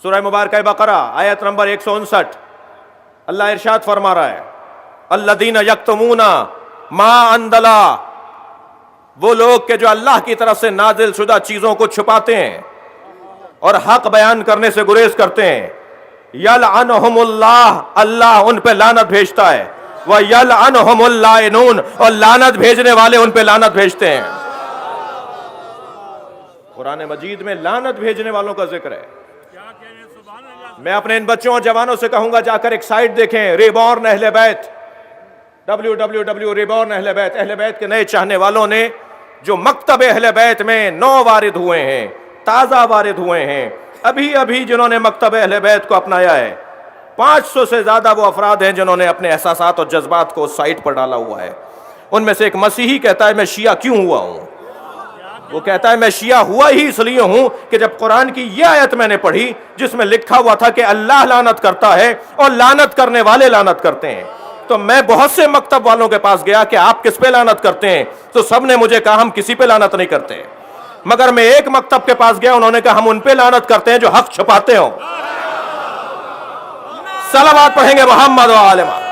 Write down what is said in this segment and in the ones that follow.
سورہ مبارکہ بقرہ آیت نمبر 159، اللہ ارشاد فرما رہا ہے الذین یکتمون ما انزل، وہ لوگ کہ جو اللہ کی طرف سے نازل شدہ چیزوں کو چھپاتے ہیں اور حق بیان کرنے سے گریز کرتے ہیں، یلعنہم اللہ، اللہ ان پہ لعنت بھیجتا ہے، ویلعنہم اللاعنون، اور لعنت بھیجنے والے ان پہ لعنت بھیجتے ہیں۔ قرآن مجید میں لعنت بھیجنے والوں کا ذکر ہے۔ میں اپنے ان بچوں اور جوانوں سے کہوں گا جا کر ایک سائٹ دیکھیں، ریبورن اہل بیت، www ریبورن اہل بیت، اہل بیت کے نئے چاہنے والوں نے جو مکتب اہل بیت میں نو وارد ہوئے ہیں، تازہ وارد ہوئے ہیں، ابھی جنہوں نے مکتب اہل بیت کو اپنایا ہے، 500 سے زیادہ وہ افراد ہیں جنہوں نے اپنے احساسات اور جذبات کو اس سائٹ پر ڈالا ہوا ہے۔ ان میں سے ایک مسیحی کہتا ہے میں شیعہ کیوں ہوا ہوں؟ وہ کہتا ہے میں شیعہ ہوا ہی اس لیے ہوں کہ جب قرآن کی یہ آیت میں نے پڑھی جس میں لکھا ہوا تھا کہ اللہ لعنت کرتا ہے اور لعنت کرنے والے لعنت کرتے ہیں، تو میں بہت سے مکتب والوں کے پاس گیا کہ آپ کس پہ لعنت کرتے ہیں، تو سب نے مجھے کہا ہم کسی پہ لعنت نہیں کرتے، مگر میں ایک مکتب کے پاس گیا، انہوں نے کہا ہم ان پہ لعنت کرتے ہیں جو حق چھپاتے ہوں۔ صلوات پڑھیں گے محمد و آل محمد۔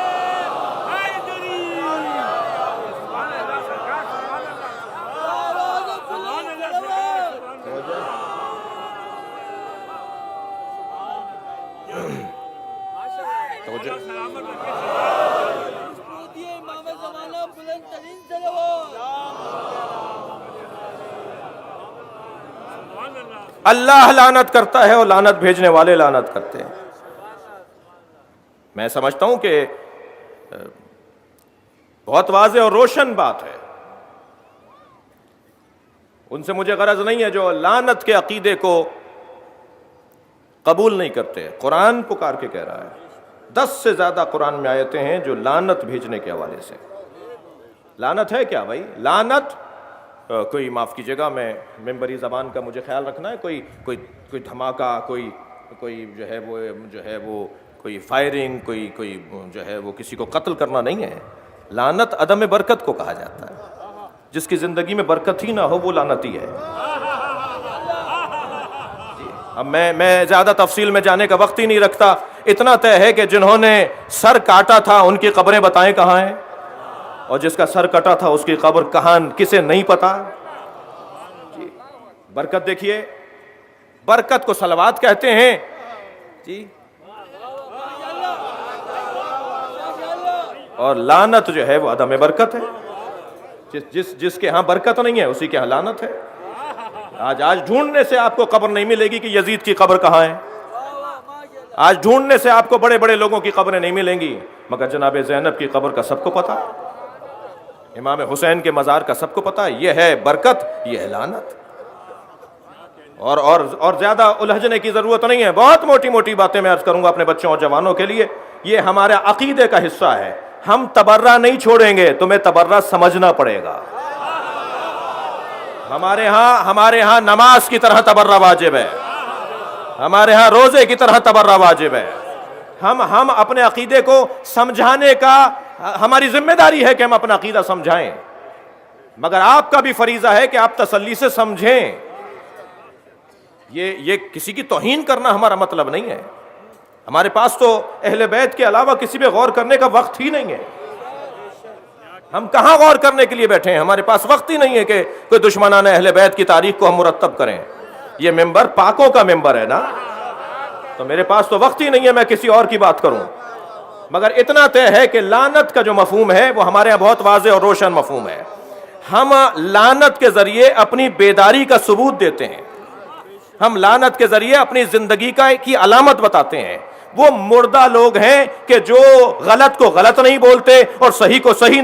اللہ لعنت کرتا ہے اور لعنت بھیجنے والے لعنت کرتے ہیں۔ میں سمجھتا ہوں کہ بہت واضح اور روشن بات ہے، ان سے مجھے غرض نہیں ہے جو لعنت کے عقیدے کو قبول نہیں کرتے۔ قرآن پکار کے کہہ رہا ہے، 10 سے زیادہ قرآن میں آیتیں ہیں جو لعنت بھیجنے کے حوالے سے۔ لعنت ہے کیا بھائی؟ لعنت کوئی، معاف کیجیے گا میں ممبری زبان کا مجھے خیال رکھنا ہے، کوئی دھماکہ، کوئی جو ہے وہ کوئی فائرنگ، کوئی جو ہے وہ کسی کو قتل کرنا نہیں ہے۔ لعنت عدم برکت کو کہا جاتا ہے، جس کی زندگی میں برکت ہی نہ ہو وہ لعنتی ہے۔ اب میں زیادہ تفصیل میں جانے کا وقت ہی نہیں رکھتا، اتنا طے ہے کہ جنہوں نے سر کاٹا تھا ان کی قبریں بتائیں کہاں ہیں، اور جس کا سر کٹا تھا اس کی قبر کہاں، کسے نہیں پتا۔ جی برکت دیکھیے، برکت کو صلوات کہتے ہیں جی، اور لعنت جو ہے وہ عدم برکت ہے۔ جس کے ہاں برکت نہیں ہے اسی کے ہاں لعنت ہے۔ آج ڈھونڈنے سے آپ کو قبر نہیں ملے گی کہ یزید کی قبر کہاں ہے، آج ڈھونڈنے سے آپ کو بڑے بڑے لوگوں کی قبریں نہیں ملیں گی، مگر جناب زینب کی قبر کا سب کو پتا، امام حسین کے مزار کا سب کو پتا۔ یہ ہے برکت، یہ ہے لعنت۔ اور زیادہ الجھنے کی ضرورت نہیں ہے، بہت موٹی موٹی باتیں میں عرض کروں گا اپنے بچوں اور جوانوں کے لیے۔ یہ ہمارے عقیدے کا حصہ ہے، ہم تبرہ نہیں چھوڑیں گے، تمہیں تبرہ سمجھنا پڑے گا۔ ہمارے ہاں نماز کی طرح تبرہ واجب ہے، ہمارے ہاں روزے کی طرح تبرہ واجب ہے۔ ہم اپنے عقیدے کو سمجھانے کا، ہماری ذمہ داری ہے کہ ہم اپنا عقیدہ سمجھائیں، مگر آپ کا بھی فریضہ ہے کہ آپ تسلی سے سمجھیں۔ یہ کسی کی توہین کرنا ہمارا مطلب نہیں ہے۔ ہمارے پاس تو اہل بیت کے علاوہ کسی پہ غور کرنے کا وقت ہی نہیں ہے۔ ہم کہاں غور کرنے کے لیے بیٹھے ہیں؟ ہمارے پاس وقت ہی نہیں ہے کہ کوئی دشمنان اہل بیت کی تاریخ کو ہم مرتب کریں۔ یہ ممبر پاکوں کا ممبر ہے نا، تو میرے پاس تو وقت ہی نہیں ہے میں کسی اور کی بات کروں۔ مگر اتنا طے ہے کہ لعنت کا جو مفہوم ہے وہ ہمارے یہاں بہت واضح اور روشن مفہوم ہے۔ ہم لعنت کے ذریعے اپنی بیداری کا ثبوت دیتے ہیں، ہم لعنت کے ذریعے اپنی زندگی کی علامت بتاتے ہیں۔ وہ مردہ لوگ ہیں کہ جو غلط کو غلط نہیں بولتے اور صحیح کو صحیح